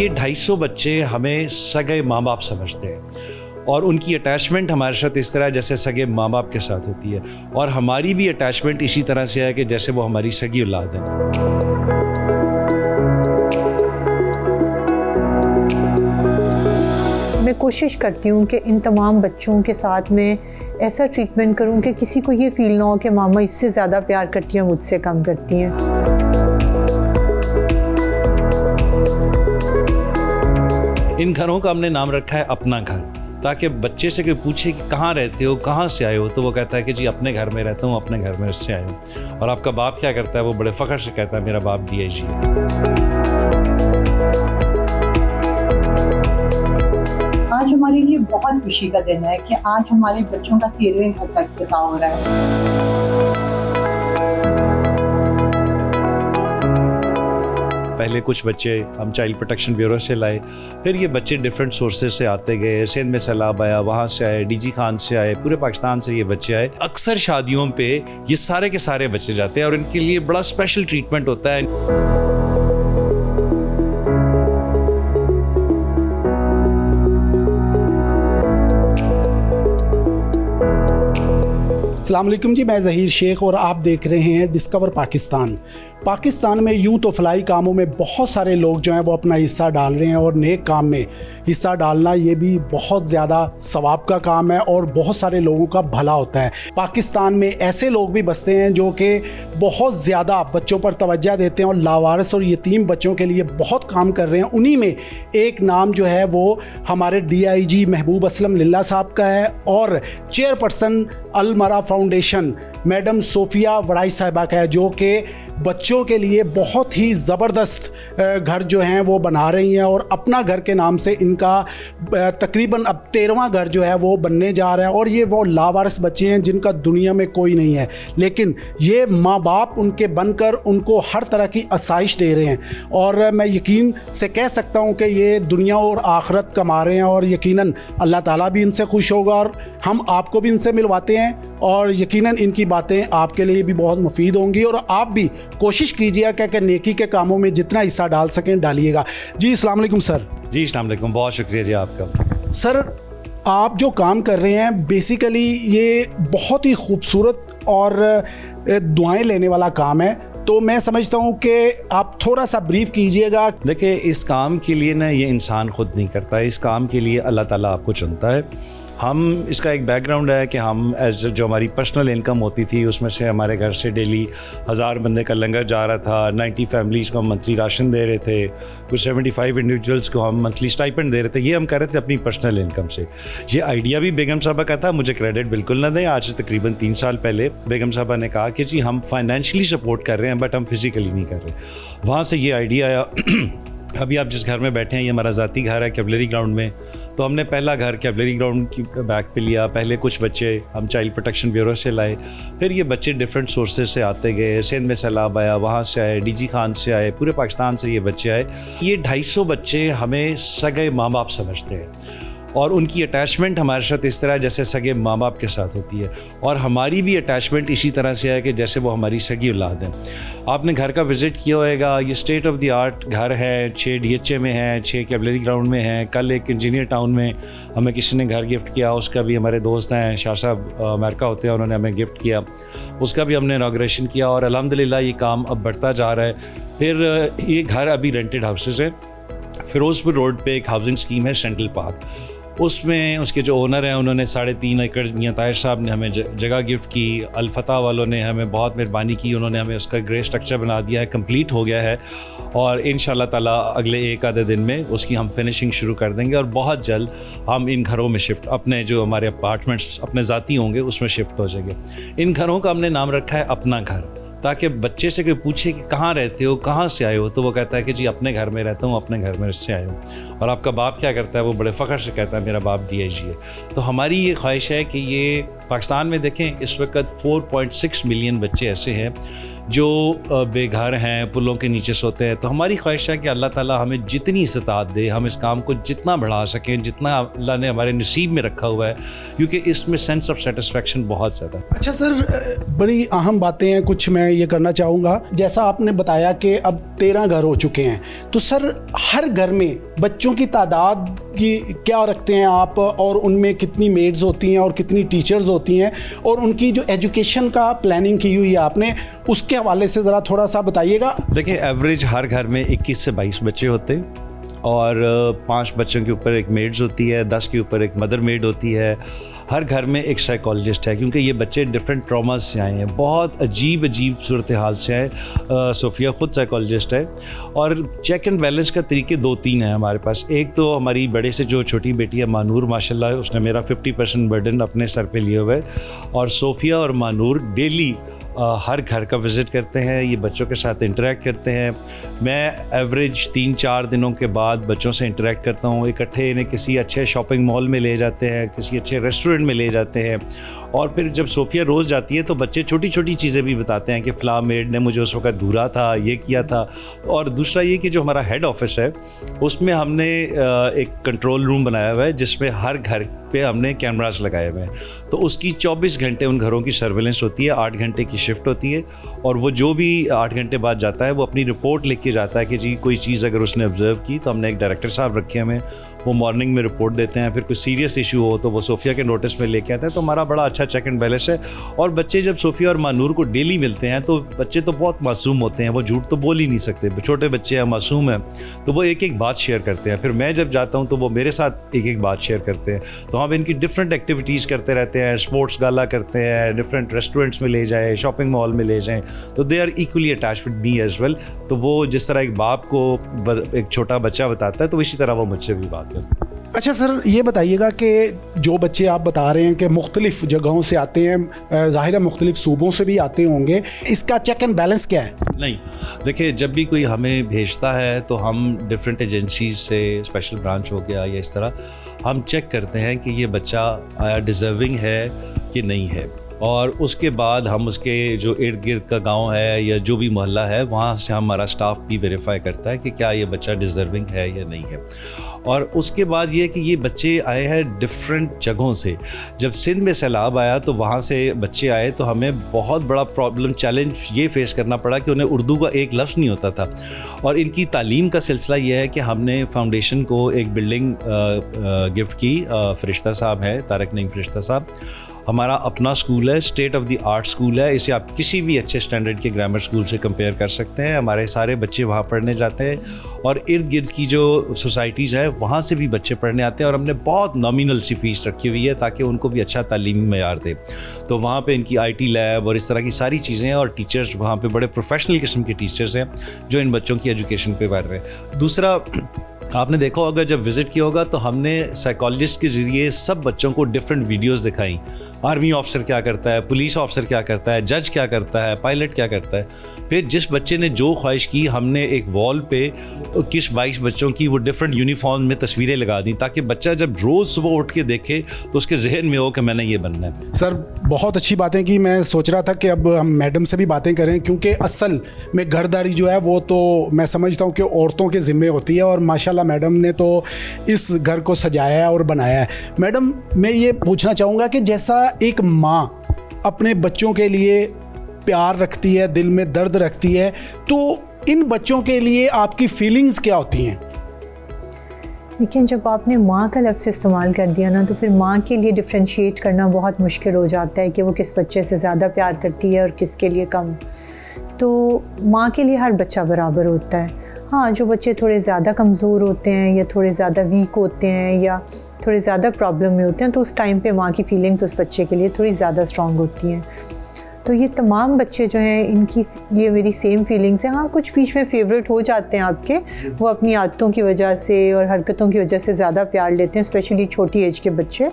ये 250 बच्चे हमें सगे माँ बाप समझते हैं और उनकी अटैचमेंट हमारे साथ इस तरह जैसे सगे माँ बाप के साथ होती है, और हमारी भी अटैचमेंट इसी तरह से है कि जैसे वो हमारी सगी औलाद है। मैं कोशिश करती हूँ कि इन तमाम बच्चों के साथ में ऐसा ट्रीटमेंट करूँ कि किसी को ये फील ना हो कि मामा इससे ज़्यादा प्यार करती हैं, मुझसे कम करती हैं। इन घरों का हमने नाम रखा है अपना घर, ताकि बच्चे से कोई पूछे कि कहाँ रहते हो, कहाँ से आए हो, तो वो कहता है कि जी अपने घर में रहता हूँ, अपने घर में से आया हूँ। और आपका बाप क्या करता है, वो बड़े फ़ख्र से कहता है मेरा बाप DIG है। आज हमारे लिए बहुत खुशी का दिन है कि आज हमारे बच्चों का 13वें घर का इफ्तिताह हो रहा है। पहले कुछ बच्चे हम चाइल्ड प्रोटेक्शन ब्यूरो से लाए, फिर ये बच्चे डिफरेंट सोर्सेज से आते गए। सिंध में सैलाब आया, वहाँ से आए, DG खान से आए, पूरे पाकिस्तान से ये बच्चे आए। अक्सर शादियों पे ये सारे के सारे बच्चे जाते हैं और इनके लिए बड़ा स्पेशल ट्रीटमेंट होता है। अस्सलाम वालेकुम जी, मैं ज़हीर शेख और आप देख रहे हैं डिस्कवर पाकिस्तान। पाकिस्तान में यूं तो फलाई कामों में बहुत सारे लोग जो हैं वो अपना हिस्सा डाल रहे हैं और नेक काम में हिस्सा डालना ये भी बहुत ज़्यादा सवाब का काम है और बहुत सारे लोगों का भला होता है। पाकिस्तान में ऐसे लोग भी बसते हैं जो कि बहुत ज़्यादा बच्चों पर तवज्जो देते हैं और लावारिस और यतीम बच्चों के लिए बहुत काम कर रहे हैं। उन्हीं में एक नाम जो है वो हमारे DIG महबूब असलम लिल्ला साहब का है और चेयरपर्सन अलमरा फाउंडेशन मैडम सोफिया वड़ाई साहिबा का है, जो कि बच्चों के लिए बहुत ही ज़बरदस्त घर जो हैं वो बना रही हैं और अपना घर के नाम से इनका तकरीबन अब 13वां घर जो है वो बनने जा रहा है। और ये वो लावारिस बच्चे हैं जिनका दुनिया में कोई नहीं है, लेकिन ये माँ बाप उनके बनकर उनको हर तरह की आसाइश दे रहे हैं और मैं यकीन से कह सकता हूँ कि ये दुनिया और आखिरत कमा रहे हैं और यकीनन अल्लाह ताला भी इनसे खुश होगा और हम आपको भी इनसे मिलवाते हैं और यकीनन इनकी बातें आपके लिए भी बहुत मुफीद होंगी और आप भी कोशिश कीजिएगा कि नेकी के कामों में जितना हिस्सा डाल सकें डालिएगा। जी अस्सलाम वालेकुम सर। जी अस्सलाम वालेकुम, बहुत शुक्रिया जी आपका। सर, आप जो काम कर रहे हैं बेसिकली ये बहुत ही खूबसूरत और दुआएं लेने वाला काम है, तो मैं समझता हूँ कि आप थोड़ा सा ब्रीफ कीजिएगा। देखिए, इस काम के लिए ना ये इंसान खुद नहीं करता, इस काम के लिए अल्लाह ताला आपको चुनता है। हम इसका एक बैकग्राउंड है कि हम एज जो हमारी पर्सनल इनकम होती थी उसमें से हमारे घर से डेली 1000 बंदे का लंगर जा रहा था, 90 फैमिलीज़ को हम मंथली राशन दे रहे थे, कुछ 75 इंडिविजुअल्स को हम मंथली स्टाइपेंड दे रहे थे। ये हम कर रहे थे अपनी पर्सनल इनकम से। ये आइडिया भी बेगम साहबा का था, मुझे क्रेडिट बिल्कुल ना दें। आज से तकरीबन 3 साल पहले बेगम साहबा ने कहा कि जी हम फाइनेंशियली सपोर्ट कर रहे हैं बट हम फिज़िकली नहीं कर रहे। वहाँ से ये आइडिया आया। अभी आप जिस घर में बैठे हैं ये हमारा ज़ाती घर है कैवलरी ग्राउंड में, तो हमने पहला घर कैवलरी ग्राउंड की बैक पे लिया। पहले कुछ बच्चे हम चाइल्ड प्रोटेक्शन ब्यूरो से लाए, फिर ये बच्चे डिफरेंट सोर्सेज से आते गए। सिंध में सैलाब आया, वहाँ से आए, DG खान से आए, पूरे पाकिस्तान से ये बच्चे आए। ये 250 बच्चे हमें सगे माँ बाप समझते हैं और उनकी अटैचमेंट हमारे साथ इस तरह जैसे सगे माँ बाप के साथ होती है, और हमारी भी अटैचमेंट इसी तरह से है कि जैसे वो हमारी सगी औलाद है। आपने घर का विज़िट किया होगा, ये स्टेट ऑफ द आर्ट घर है, 6 DHA में है, 6 कैवलरी ग्राउंड में है। कल एक इंजीनियर टाउन में हमें किसी ने घर गिफ्ट किया, उसका भी हमारे दोस्त हैं शाह साहब अमेरिका होते हैं, उन्होंने हमें गिफ्ट किया, उसका भी हमने इनॉग्रेशन किया और अल्हम्दुलिल्लाह ये काम अब बढ़ता जा रहा है। फिर ये घर अभी रेंटेड हाउसेस है। फिरोज़पुर रोड पे एक हाउसिंग स्कीम है सेंट्रल पार्क, उसमें उसके जो ओनर हैं उन्होंने 3.5 एकड़ मियां ताहिर साहब ने हमें जगह गिफ्ट की। अल-फतह वालों ने हमें बहुत मेहरबानी की, उन्होंने हमें उसका ग्रे स्ट्रक्चर बना दिया है, कंप्लीट हो गया है और इंशाल्लाह ताला अगले एक आधे दिन में उसकी हम फिनिशिंग शुरू कर देंगे और बहुत जल्द हम इन घरों में शिफ्ट, अपने जो हमारे अपार्टमेंट्स अपने ज़ाती होंगे उसमें शिफ्ट हो जाएंगे। इन घरों का हमने नाम रखा है अपना घर, ताकि बच्चे से कोई पूछे कि कहाँ रहते हो, कहाँ से आए हो, तो वो कहता है कि जी अपने घर में रहता हूँ, अपने घर में से आया हूँ। और आपका बाप क्या करता है, वो बड़े फ़ख्र से कहता है मेरा बाप DIG है। तो हमारी ये ख्वाहिश है कि ये पाकिस्तान में देखें इस वक्त 4.6 मिलियन बच्चे ऐसे हैं जो बेघर हैं, पुलों के नीचे सोते हैं। तो हमारी ख्वाहिश है कि अल्लाह ताला हमें जितनी इस्तात दे, हम इस काम को जितना बढ़ा सकें, जितना अल्लाह ने हमारे नसीब में रखा हुआ है, क्योंकि इसमें सेंस ऑफ सेटिस्फेक्शन बहुत ज़्यादा है। अच्छा सर, बड़ी अहम बातें हैं कुछ मैं ये करना चाहूँगा। जैसा आपने बताया कि अब 13 घर हो चुके हैं, तो सर हर घर में बच्चों की तादाद की क्या रखते हैं आप, और उनमें कितनी मेड्स होती हैं और कितनी टीचर्स होती हैं, और उनकी जो एजुकेशन का प्लानिंग की हुई है आपने, उसके हवाले से ज़रा थोड़ा सा बताइएगा। देखिए, एवरेज हर घर में 21 से 22 बच्चे होते हैं और 5 बच्चों के ऊपर एक मेड्स होती है, 10 के ऊपर एक मदर मेड होती है। हर घर में एक साइकोलॉजिस्ट है, क्योंकि ये बच्चे डिफरेंट ट्रॉमास से आए हैं, बहुत अजीब सूरत हाल से आए। सोफिया ख़ुद साइकोलॉजिस्ट है। और चेक एंड बैलेंस का तरीके 2-3 हैं हमारे पास। एक तो हमारी बड़े से जो छोटी बेटी है मानूर, माशाल्लाह उसने मेरा 50% बर्डन अपने सर पे लिए हुए है। और सोफिया और मानूर डेली हर घर का विज़िट करते हैं, ये बच्चों के साथ इंटरेक्ट करते हैं। मैं एवरेज 3-4 दिनों के बाद बच्चों से इंटरेक्ट करता हूँ। इकट्ठे इन्हें किसी अच्छे शॉपिंग मॉल में ले जाते हैं, किसी अच्छे रेस्टोरेंट में ले जाते हैं। और फिर जब सोफिया रोज़ जाती है तो बच्चे छोटी छोटी चीज़ें भी बताते हैं कि फ़लाँ मेड ने मुझे उस वक्त घूरा था, ये किया था। और दूसरा ये कि जो हमारा हेड ऑफिस है उसमें हमने एक कंट्रोल रूम बनाया हुआ है, जिसमें हर घर पे हमने कैमरास लगाए हुए हैं। तो उसकी 24 घंटे उन घरों की सर्वेलेंस होती है, 8 घंटे की शिफ्ट होती है। और वो जो भी 8 घंटे बाद जाता है वो अपनी रिपोर्ट लिख के जाता है कि जी कोई चीज़ अगर उसने ऑब्ज़र्व की, तो हमने एक डायरेक्टर साहब रखे हमें, वो मॉर्निंग में रिपोर्ट देते हैं। फिर कोई सीरियस इशू हो तो वो सोफिया के नोटिस में लेके आते हैं। तो हमारा बड़ा अच्छा चेक एंड बैलेंस है। और बच्चे जब सोफिया और मानूर को डेली मिलते हैं तो बच्चे तो बहुत मासूम होते हैं, वो झूठ तो बोल ही नहीं सकते, छोटे बच्चे हैं, मासूम हैं, तो वो एक एक बात शेयर करते हैं। फिर मैं जब जाता हूँ तो वो मेरे साथ एक एक बात शेयर करते हैं। तो हम इनकी डिफरेंट एक्टिविटीज़ करते रहते हैं, स्पोर्ट्स गाला करते हैं, डिफरेंट रेस्टोरेंट्स में ले जाएँ, शॉपिंग मॉल में ले जाएँ। तो they are equally attached with me as well. तो वो जिस तरह एक बाप को एक छोटा बच्चा बताता है, तो इसी तरह वो मुझसे भी बात करते हैं। अच्छा सर, ये बताइएगा कि जो बच्चे आप बता रहे हैं कि मुख्तलिफ़ जगहों से आते हैं, ज़ाहिर है मुख्तलिफ़ सूबों से भी आते होंगे, इसका चेक एंड बैलेंस क्या है? नहीं, देखिए, जब भी कोई हमें भेजता है तो हम डिफरेंट एजेंसीज से, स्पेशल ब्रांच हो गया या इस तरह, हम चेक करते हैं कि ये बच्चा आया डिज़र्विंग है कि नहीं है। और उसके बाद हम उसके जो इर्द गिर्द का गांव है या जो भी मोहल्ला है, वहाँ से हमारा स्टाफ भी वेरीफाई करता है कि क्या ये बच्चा डिज़र्विंग है या नहीं है। और उसके बाद ये कि ये बच्चे आए हैं डिफरेंट जगहों से। जब सिंध में सैलाब आया तो वहाँ से बच्चे आए, तो हमें बहुत बड़ा प्रॉब्लम, चैलेंज ये फेस करना पड़ा कि उन्हें उर्दू का एक लफ्ज़ नहीं होता था। और इनकी तालीम का सिलसिला ये है कि हमने फाउंडेशन को एक बिल्डिंग गिफ्ट की। फ़रिश्ता साहब है, तारक नईम फ़रिश्ता साहब, हमारा अपना स्कूल है, state of the art school है। इसे आप किसी भी अच्छे स्टैंडर्ड के ग्रामर स्कूल से कंपेयर कर सकते हैं। हमारे सारे बच्चे वहाँ पढ़ने जाते हैं और इर्द गिर्द की जो सोसाइटीज़ है वहाँ से भी बच्चे पढ़ने आते हैं। और हमने बहुत नॉमिनल सी फ़ीस रखी हुई है ताकि उनको भी अच्छा तालीमी मयार दे। तो वहाँ पे इनकी IT लैब और इस तरह की सारी चीज़ें हैं। और टीचर्स वहाँ पे बड़े प्रोफेशनल किस्म के टीचर्स हैं जो इन बच्चों की एजुकेशन पे कर रहे हैं। दूसरा, आपने देखा होगा जब विज़िट किया होगा तो हमने साइकोलॉजिस्ट के ज़रिए सब बच्चों को डिफरेंट वीडियोस दिखाई। आर्मी ऑफिसर क्या करता है, पुलिस ऑफिसर क्या करता है, जज क्या करता है, पायलट क्या करता है। फिर जिस बच्चे ने जो ख्वाहिश की, हमने एक वॉल पे 21-22 बच्चों की वो डिफरेंट यूनिफॉर्म में तस्वीरें लगा दी, ताकि बच्चा जब रोज़ सुबह उठ के देखे तो उसके जहन में हो कि मैंने ये बनना है। सर, बहुत अच्छी बातें की। मैं सोच रहा था कि अब हम मैडम से भी बातें करें, क्योंकि असल में घरदारी जो है वो तो मैं समझता हूँ कि औरतों के ज़िम्मे होती है। और माशाल्लाह मैडम ने तो इस घर को सजाया है और बनाया है। मैडम, मैं ये पूछना चाहूँगा कि जैसा एक माँ अपने बच्चों के लिए प्यार रखती है, दिल में दर्द रखती है, तो इन बच्चों के लिए आपकी फीलिंग्स क्या होती हैं? लेकिन जब आपने माँ का लफ्ज़ इस्तेमाल कर दिया ना, तो फिर माँ के लिए डिफ्रेंशिएट करना बहुत मुश्किल हो जाता है कि वो किस बच्चे से ज़्यादा प्यार करती है और किसके लिए कम। तो माँ के लिए हर बच्चा बराबर होता है। हाँ, जो बच्चे थोड़े ज़्यादा कमज़ोर होते हैं या थोड़े ज़्यादा वीक होते हैं या थोड़े ज़्यादा प्रॉब्लम में होते हैं, तो उस टाइम पे माँ की फीलिंग्स उस बच्चे के लिए थोड़ी ज़्यादा स्ट्रॉन्ग होती हैं। तो ये तमाम बच्चे जो हैं, इनकी लिए मेरी सेम फीलिंग्स हैं। हाँ, कुछ बीच में फेवरेट हो जाते हैं आपके, वो अपनी आदतों की वजह से और हरकतों की वजह से ज़्यादा प्यार लेते हैं, स्पेशली छोटी एज के बच्चे।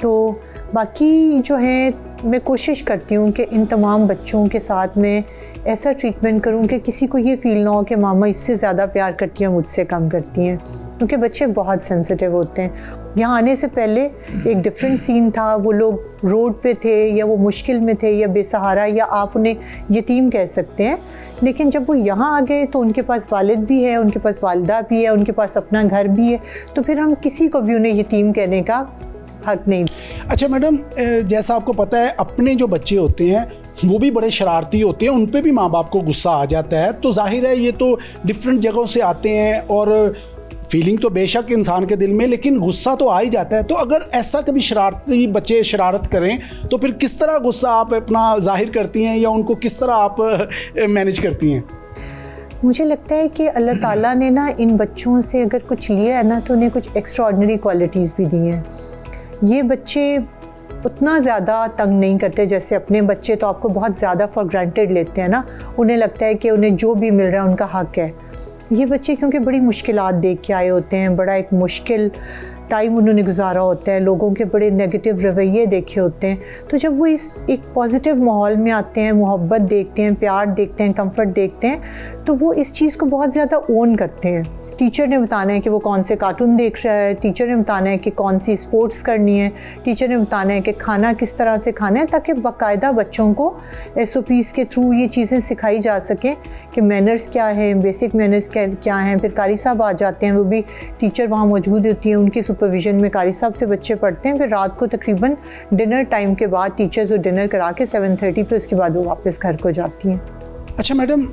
तो बाकी जो है, मैं कोशिश करती हूँ कि इन तमाम बच्चों के साथ में ऐसा ट्रीटमेंट करूँ कि किसी को ये फ़ील ना हो कि मामा इससे ज़्यादा प्यार करती हैं, मुझसे कम करती हैं, क्योंकि बच्चे बहुत सेंसिटिव होते हैं। यहाँ आने से पहले एक डिफरेंट सीन था, वो लोग रोड पे थे या वो मुश्किल में थे या बेसहारा या आप उन्हें यतीम कह सकते हैं। लेकिन जब वो यहाँ आ गए तो उनके पास वालिद भी है, उनके पास वालिदा भी है, उनके पास अपना घर भी है, तो फिर हम किसी को भी उन्हें यतीम कहने का हक नहीं। अच्छा मैडम, जैसा आपको पता है अपने जो बच्चे होते हैं वो भी बड़े शरारती होते हैं, उन पे भी माँ बाप को गुस्सा आ जाता है, तो जाहिर है ये तो डिफरेंट जगहों से आते हैं और फीलिंग तो बेशक इंसान के दिल में, लेकिन गुस्सा तो आ ही जाता है। तो अगर ऐसा कभी शरारती बच्चे शरारत करें तो फिर किस तरह गुस्सा आप अपना जाहिर करती हैं या उनको किस तरह आप मैनेज करती हैं? मुझे लगता है कि अल्लाह ताला ने ना इन बच्चों से अगर कुछ लिया है ना तो उन्हें कुछ एक्स्ट्राऑर्डिनरी क्वालिटीज़ भी दी हैं। ये बच्चे उतना ज़्यादा तंग नहीं करते जैसे अपने बच्चे तो आपको बहुत ज़्यादा फॉर ग्रांटेड लेते हैं ना, उन्हें लगता है कि उन्हें जो भी मिल रहा है उनका हक है। ये बच्चे क्योंकि बड़ी मुश्किलात देख के आए होते हैं, बड़ा एक मुश्किल टाइम उन्होंने गुजारा होता है, लोगों के बड़े नेगेटिव रवैये देखे होते हैं, तो जब वो इस एक पॉजिटिव माहौल में आते हैं, मोहब्बत देखते हैं, प्यार देखते हैं, कंफर्ट देखते हैं, तो वो इस चीज़ को बहुत ज़्यादा ओन करते हैं। टीचर ने बताना है कि वो कौन से कार्टून देख रहा है, टीचर ने बताना है कि कौन सी स्पोर्ट्स करनी है, टीचर ने बताना है कि खाना किस तरह से खाना है, ताकि बाकायदा बच्चों को SOPs के थ्रू ये चीज़ें सिखाई जा सकें कि मैनर्स क्या है, बेसिक मैनर्स क्या हैं। फिर कारी साहब आ जाते हैं, वो भी टीचर वहाँ मौजूद होती है, उनकी सुपरविजन में कारी साहब से बच्चे पढ़ते हैं। फिर रात को तकरीबन डिनर टाइम के बाद टीचर्स वो डिनर करा के 7:30 पे उसके बाद वो वापस घर को जाती हैं। अच्छा मैडम,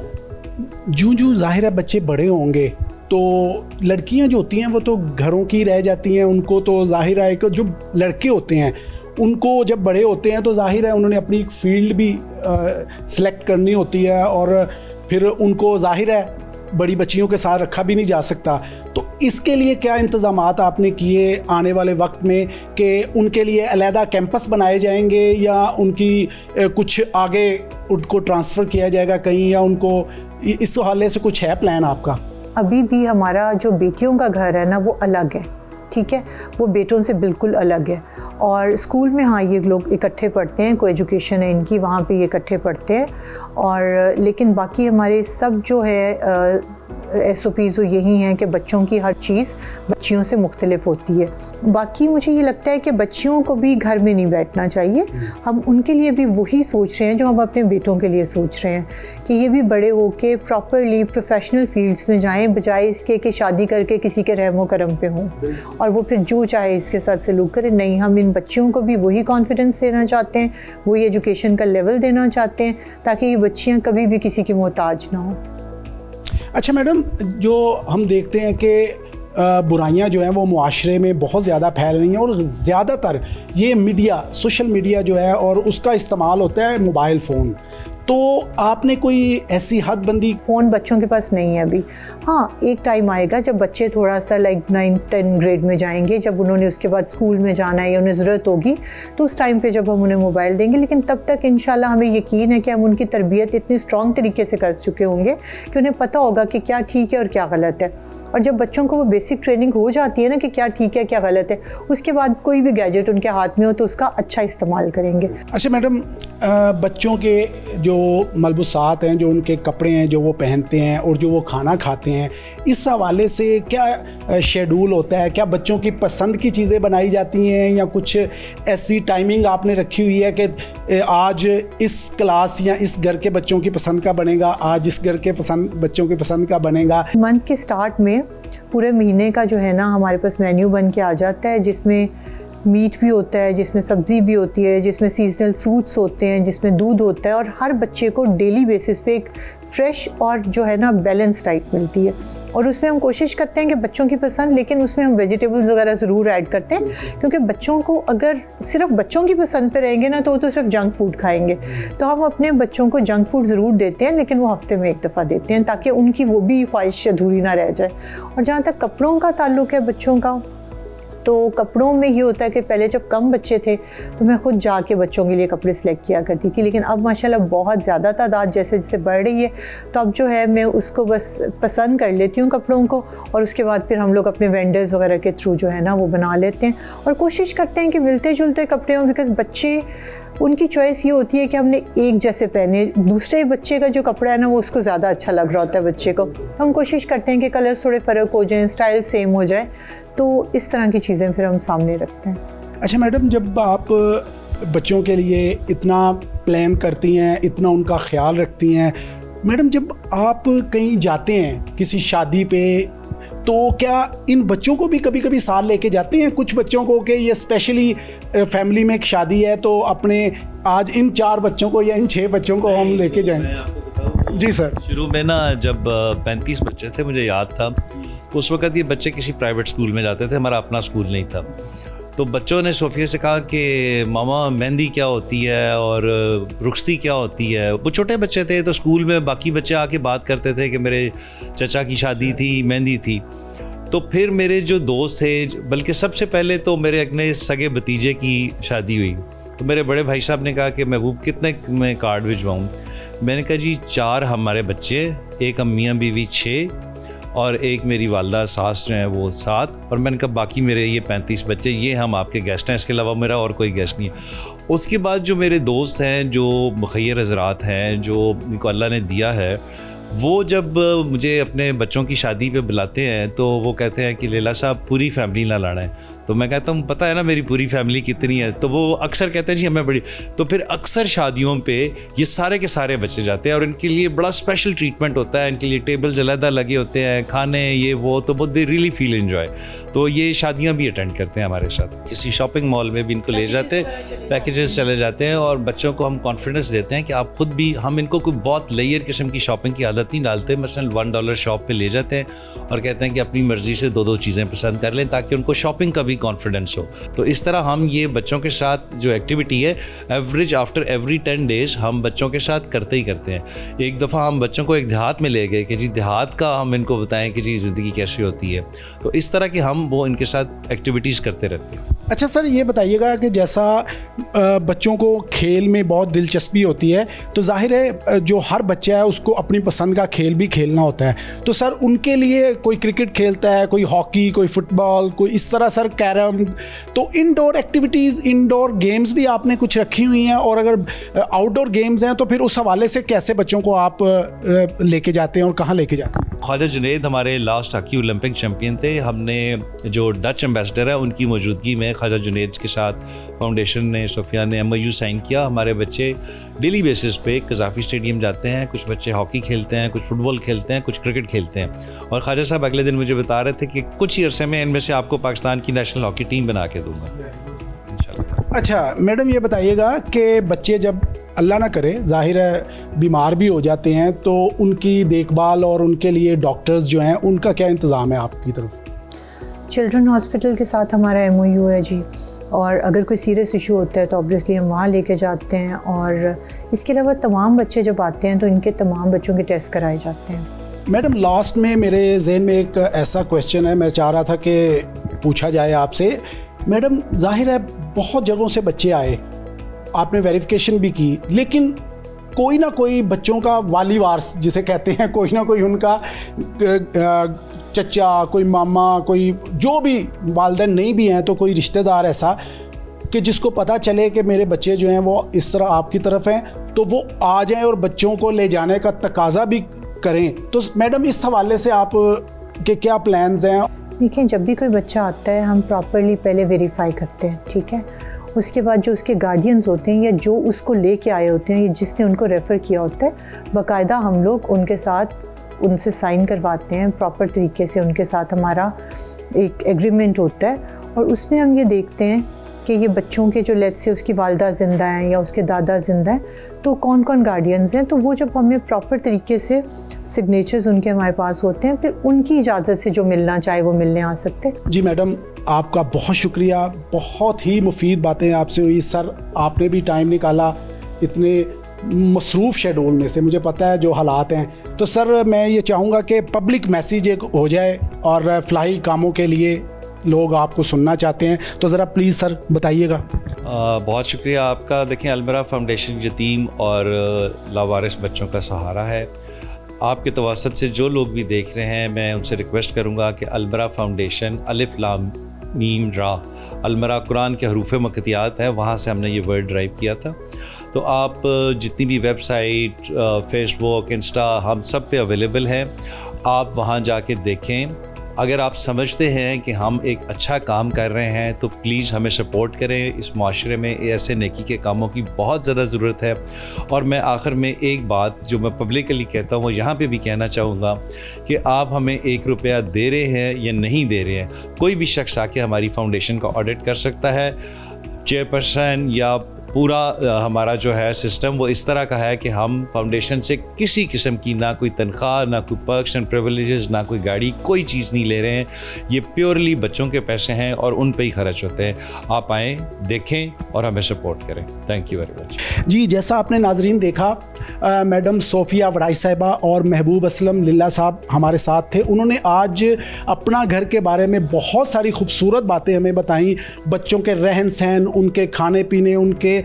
जूं जाहिर है बच्चे बड़े होंगे तो लड़कियां जो होती हैं वो तो घरों की रह जाती हैं, उनको तो जाहिर है कि जो लड़के होते हैं उनको जब बड़े होते हैं तो जाहिर है उन्होंने अपनी एक फील्ड भी सिलेक्ट करनी होती है और फिर उनको जाहिर है बड़ी बच्चियों के साथ रखा भी नहीं जा सकता। तो इसके लिए क्या इंतज़ामात आपने किए आने वाले वक्त में कि उनके लिए अलहदा कैंपस बनाए जाएंगे या उनकी कुछ आगे उनको ट्रांसफ़र किया जाएगा कहीं, या उनको इस हवाले से कुछ है प्लान आपका? अभी भी हमारा जो बेटियों का घर है ना वो अलग है, ठीक है, वो बेटों से बिल्कुल अलग है। और स्कूल में हाँ ये लोग इकट्ठे पढ़ते हैं, कोई एजुकेशन है इनकी, वहाँ पे ये इकट्ठे पढ़ते हैं। और लेकिन बाकी हमारे सब जो है SOPs वो यही हैं कि बच्चों की हर चीज़ बच्चियों से मुख्तलिफ होती है। बाकी मुझे ये लगता है कि बच्चियों को भी घर में नहीं बैठना चाहिए, हम उनके लिए भी वही सोच रहे हैं जो हम अपने बेटों के लिए सोच रहे हैं कि ये भी बड़े होके प्रॉपरली प्रोफेशनल फील्ड्स में जाएं, बजाय इसके कि शादी करके किसी के रहमो करम पे हों और वो फिर जो चाहे इसके साथ सलूक करें। नहीं, हम इन बच्चियों को भी वही कॉन्फिडेंस देना चाहते हैं, वही एजुकेशन का लेवल देना चाहते हैं ताकि ये बच्चियाँ कभी भी किसी की मोहताज ना हों। अच्छा मैडम, जो हम देखते हैं कि बुराइयां जो हैं वो मुआशरे में बहुत ज़्यादा फैल रही हैं और ज़्यादातर ये मीडिया, सोशल मीडिया जो है और उसका इस्तेमाल होता है मोबाइल फ़ोन, तो आपने कोई ऐसी हदबंदी? फ़ोन बच्चों के पास नहीं है अभी। हाँ, एक टाइम आएगा जब बच्चे थोड़ा सा लाइक 9-10 ग्रेड में जाएंगे, जब उन्होंने उसके बाद स्कूल में जाना है या उन्हें ज़रूरत होगी तो उस टाइम पे जब हम उन्हें मोबाइल देंगे। लेकिन तब तक इंशाल्लाह हमें यकीन है कि हम उनकी तरबियत इतनी स्ट्रॉन्ग तरीके से कर चुके होंगे कि उन्हें पता होगा कि क्या ठीक है और क्या गलत है। और जब बच्चों को वो बेसिक ट्रेनिंग हो जाती है ना कि क्या ठीक है क्या गलत है, उसके बाद कोई भी गैजेट उनके हाथ में हो तो उसका अच्छा इस्तेमाल करेंगे। अच्छा मैडम, बच्चों के जो मलबूसात हैं, जो उनके कपड़े हैं जो वो पहनते हैं और जो वो खाना खाते हैं, इस हवाले से क्या शेड्यूल होता है? क्या बच्चों की पसंद की चीज़ें बनाई जाती हैं या कुछ ऐसी टाइमिंग आपने रखी हुई है कि आज इस क्लास या इस घर के बच्चों की पसंद का बनेगा, आज इस घर के बच्चों की पसंद का बनेगा? मंथ के स्टार्ट में पूरे महीने का जो है ना हमारे पास मेन्यू बन के आ जाता है, जिसमें मीट भी होता है, जिसमें सब्ज़ी भी होती है, जिसमें सीजनल फ्रूट्स होते हैं, जिसमें दूध होता है और हर बच्चे को डेली बेसिस पे एक फ़्रेश और जो है ना बैलेंस डाइट मिलती है। और उसमें हम कोशिश करते हैं कि बच्चों की पसंद, लेकिन उसमें हम वेजिटेबल्स वगैरह ज़रूर ऐड करते हैं, क्योंकि बच्चों को अगर सिर्फ बच्चों की पसंद पे रहेंगे ना तो वो तो सिर्फ जंक फूड खाएंगे। तो हम अपने बच्चों को जंक फूड ज़रूर देते हैं, लेकिन वो हफ्ते में एक दफ़ा देते हैं ताकि उनकी वो भी ख्वाहिश अधूरी ना रह जाए। और जहाँ तक कपड़ों का ताल्लुक़ है बच्चों का, तो कपड़ों में ये होता है कि पहले जब कम बच्चे थे तो मैं खुद जाके बच्चों के लिए कपड़े सिलेक्ट किया करती थी, लेकिन अब माशाल्लाह बहुत ज़्यादा तादाद जैसे जैसे बढ़ रही है तो अब जो है मैं उसको बस पसंद कर लेती हूँ कपड़ों को, और उसके बाद फिर हम लोग अपने वेंडर्स वगैरह के थ्रू जो है ना वो बना लेते हैं और कोशिश करते हैं कि मिलते जुलते कपड़े हों, बिकॉज़ बच्चे उनकी चॉइस ये होती है कि हमने एक जैसे पहने, दूसरे बच्चे का जो कपड़ा है ना वो उसको ज़्यादा अच्छा लग रहा होता है बच्चे को। हम कोशिश करते हैं कि कलर्स थोड़े फ़र्क हो जाएं, स्टाइल सेम हो जाए तो इस तरह की चीज़ें फिर हम सामने रखते हैं। अच्छा मैडम, जब आप बच्चों के लिए इतना प्लान करती हैं, इतना उनका ख्याल रखती हैं, मैडम जब आप कहीं जाते हैं किसी शादी पे, तो क्या इन बच्चों को भी कभी कभी साथ लेके जाते हैं? कुछ बच्चों को कि ये स्पेशली फैमिली में एक शादी है तो अपने आज इन 4 बच्चों को या इन 6 बच्चों को हम लेके जाएं। जी सर। शुरू में ना जब 35 बच्चे थे, मुझे याद था, उस वक्त ये बच्चे किसी प्राइवेट स्कूल में जाते थे, हमारा अपना स्कूल नहीं था। तो बच्चों ने सोफिया से कहा कि मामा मेहंदी क्या होती है और रुखसती क्या होती है। वो छोटे बच्चे थे तो स्कूल में बाकी बच्चे आके बात करते थे कि मेरे चचा की शादी थी, मेहंदी थी। तो फिर मेरे जो दोस्त थे, बल्कि सबसे पहले तो मेरे अपने सगे भतीजे की शादी हुई, तो मेरे बड़े भाई साहब ने कहा कि महबूब कितने मैं कार्ड भिजवाऊँ। मैंने कहा जी 4 हमारे बच्चे, एक हम मियाँ बीवी 6 और एक मेरी वालदा सास जो हैं वो 7, और मैंने कहा बाकी मेरे ये 35 बच्चे, ये हम आपके गेस्ट हैं, इसके अलावा मेरा और कोई गेस्ट नहीं है। उसके बाद जो मेरे दोस्त हैं, जो मुखैर हज़रात हैं, जो इनको अल्लाह ने दिया है, वो जब मुझे अपने बच्चों की शादी पे बुलाते हैं तो वो कहते हैं कि लैला साहब पूरी फैमिली ना लाना है। तो मैं कहता हूँ पता है ना मेरी पूरी फैमिली कितनी है। तो वो अक्सर कहते हैं जी हमें बड़ी। तो फिर अक्सर शादियों पे ये सारे के सारे बच्चे जाते हैं और इनके लिए बड़ा स्पेशल ट्रीटमेंट होता है, इनके लिए टेबल्स अलग लगे होते हैं, खाने ये वो, तो बहुत दे रियली फील एंजॉय। तो ये शादियाँ भी अटेंड करते हैं हमारे साथ, किसी शॉपिंग मॉल में भी इनको ले जाते हैं, पैकेजेस चले जाते हैं, और बच्चों को हम कॉन्फिडेंस देते हैं कि आप खुद भी, हम इनको कोई बहुत लेयर किस्म की शॉपिंग की आदत नहीं डालते। मसलन $1 शॉप पे ले जाते हैं और कहते हैं कि अपनी मर्जी से 2-2 चीज़ें पसंद कर लें ताकि उनको शॉपिंग का भी कॉन्फिडेंस हो। तो इस तरह हम ये बच्चों के साथ जो एक्टिविटी है, एवरेज आफ्टर एवरी 10 डेज हम बच्चों के साथ करते ही करते हैं। एक दफ़ा हम बच्चों को एक देहात में ले गए कि जी देहात का हम इनको बताएं कि जी ज़िंदगी कैसी होती है। तो इस तरह की हम वो इनके साथ एक्टिविटीज़ करते रहते हैं। अच्छा सर, ये बताइएगा कि जैसा बच्चों को खेल में बहुत दिलचस्पी होती है, तो जाहिर है जो हर बच्चा है उसको अपनी पसंद का खेल भी खेलना होता है। तो सर उनके लिए कोई क्रिकेट खेलता है, कोई हॉकी, कोई फुटबॉल, कोई इस तरह सर कैरम। तो इंडोर एक्टिविटीज़, इंडोर गेम्स भी आपने कुछ रखी हुई हैं, और अगर आउटडोर गेम्स हैं तो फिर उस हवाले से कैसे बच्चों को आप लेके जाते हैं और कहाँ लेके जाते हैं? ख्वाजा जुनैद हमारे लास्ट हॉकी ओलंपिक चैम्पियन थे। हमने जो डच एम्बेसडर है उनकी मौजूदगी में ख्वाजा जुनैद के साथ फाउंडेशन ने, सोफिया ने MOU साइन किया। हमारे बच्चे डेली बेसिस पे कज़ाफ़ी स्टेडियम जाते हैं, कुछ बच्चे हॉकी खेलते हैं, कुछ फुटबॉल खेलते हैं, कुछ क्रिकेट खेलते हैं। और ख्वाजा साहब अगले दिन मुझे बता रहे थे कि कुछ ही अरसे में इनमें से आपको पाकिस्तान की नेशनल हॉकी टीम बना के दूँगा इंशाल्लाह। अच्छा मैडम, ये बताइएगा कि बच्चे जब अल्लाह ना करे जाहिर है बीमार भी हो जाते हैं, तो उनकी देखभाल और उनके लिए डॉक्टर्स जो हैं उनका क्या इंतज़ाम है आपकी तरफ? चिल्ड्रन हॉस्पिटल के साथ हमारा MOU है जी, और अगर कोई सीरियस इशू होता है तो ऑब्वियसली हम वहाँ लेके जाते हैं। और इसके अलावा तमाम बच्चे जब आते हैं तो इनके तमाम बच्चों के टेस्ट कराए जाते हैं। मैडम लास्ट में मेरे जहन में एक ऐसा क्वेश्चन है, मैं चाह रहा था कि पूछा जाए आपसे। मैडम जाहिर है बहुत जगहों से बच्चे आए, आपने वेरिफिकेशन भी की, लेकिन कोई ना कोई बच्चों का वाली वारस जिसे कहते हैं, कोई ना कोई उनका चचा, कोई मामा, कोई जो भी वालिदैन नहीं भी हैं तो कोई रिश्तेदार ऐसा कि जिसको पता चले कि मेरे बच्चे जो हैं वो इस तरह आपकी तरफ हैं, तो वो आ जाएं और बच्चों को ले जाने का तकाजा भी करें। तो मैडम इस हवाले से आप के क्या प्लान्स हैं? देखिए, जब भी कोई बच्चा आता है हम प्रॉपरली पहले वेरीफाई करते हैं, ठीक है। उसके बाद जो उसके गार्डियंस होते हैं या जो उसको लेके आए होते हैं या जिसने उनको रेफ़र किया होता है, बाकायदा हम लोग उनके साथ उनसे साइन करवाते हैं। प्रॉपर तरीके से उनके साथ हमारा एक एग्रीमेंट होता है, और उसमें हम ये देखते हैं कि ये बच्चों के जो लेट्स से उसकी वालदा ज़िंदा हैं या उसके दादा ज़िंदा हैं, तो कौन कौन गार्डियंस हैं। तो वो जब हमें प्रॉपर तरीके से सिग्नेचर्स उनके हमारे पास होते हैं, फिर उनकी इजाज़त से जो मिलना चाहे वो मिलने आ सकते हैं। जी मैडम, आपका बहुत शुक्रिया, बहुत ही मुफीद बातें आपसे हुई। सर आपने भी टाइम निकाला इतने मसरूफ़ शेड्यूल में से, मुझे पता है जो हालात हैं। तो सर मैं ये चाहूँगा कि पब्लिक मैसेज एक हो जाए, और फलाही कामों के लिए लोग आपको सुनना चाहते हैं, तो ज़रा प्लीज़ सर बताइएगा। बहुत शुक्रिया आपका। देखें, अलमरा फाउंडेशन यतीम और लावारिस बच्चों का सहारा है। आपके तवसत से जो लोग भी देख रहे हैं, मैं उनसे रिक्वेस्ट करूँगा कि अलमरा फाउंडेशन, अलिफ लाम मीम रा, अलमरा कुरान के हरूफ मकतियात है, वहाँ से हमने ये वर्ड ड्राइव किया था। तो आप जितनी भी वेबसाइट, फेसबुक, इंस्टा, हम सब पे अवेलेबल हैं। आप वहाँ जाके देखें, अगर आप समझते हैं कि हम एक अच्छा काम कर रहे हैं तो प्लीज़ हमें सपोर्ट करें। इस माशरे में ऐसे नेकी के कामों की बहुत ज़्यादा ज़रूरत है। और मैं आखिर में एक बात जो मैं पब्लिकली कहता हूँ वो यहाँ पे भी कहना चाहूँगा कि आप हमें 1 रुपया दे रहे हैं या नहीं दे रहे हैं, कोई भी शख्स आके हमारी फाउंडेशन का ऑडिट कर सकता है। चेयरपर्सन या पूरा हमारा जो है सिस्टम वो इस तरह का है कि हम फाउंडेशन से किसी किस्म की ना कोई तनख्वाह, ना कोई पर्क्स एंड प्रिविलेजेस, ना कोई गाड़ी, कोई चीज़ नहीं ले रहे हैं। ये प्योरली बच्चों के पैसे हैं और उन पे ही खर्च होते हैं। आप आएँ, देखें और हमें सपोर्ट करें। Thank you very much. जी, जैसा आपने नाजरीन देखा, मैडम सोफिया वड़ाई साहिबा और महबूब असलम लिल्ला साहब हमारे साथ थे। उन्होंने आज अपना घर के बारे में बहुत सारी खूबसूरत बातें हमें बताई। बच्चों के रहन सहन, उनके खाने पीने, उनके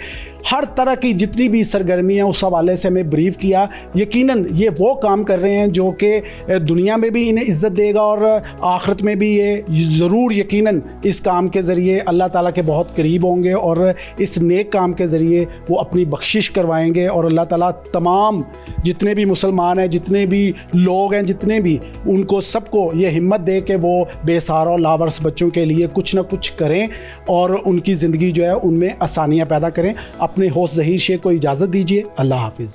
हर तरह की जितनी भी सरगर्मियाँ, उस हवाले से हमें ब्रीफ किया। यकीनन ये वो काम कर रहे हैं जो कि दुनिया में भी इन्हें इज़्ज़त देगा और आखिरत में भी ये ज़रूर यकीनन इस काम के ज़रिए अल्लाह ताला के बहुत करीब होंगे और इस नेक काम के ज़रिए वो अपनी बख्शिश करवाएंगे। और अल्लाह ताला तमाम जितने भी मुसलमान हैं, जितने भी लोग हैं, जितने भी, उनको सबको ये हिम्मत दे कि वो बेसहारा और लावारिस बच्चों के लिए कुछ ना कुछ करें और उनकी ज़िंदगी जो है उनमें आसानियाँ पैदा करें। अपने होस्ट ज़हीर शेख को इजाज़त दीजिए। अल्लाह हाफिज़।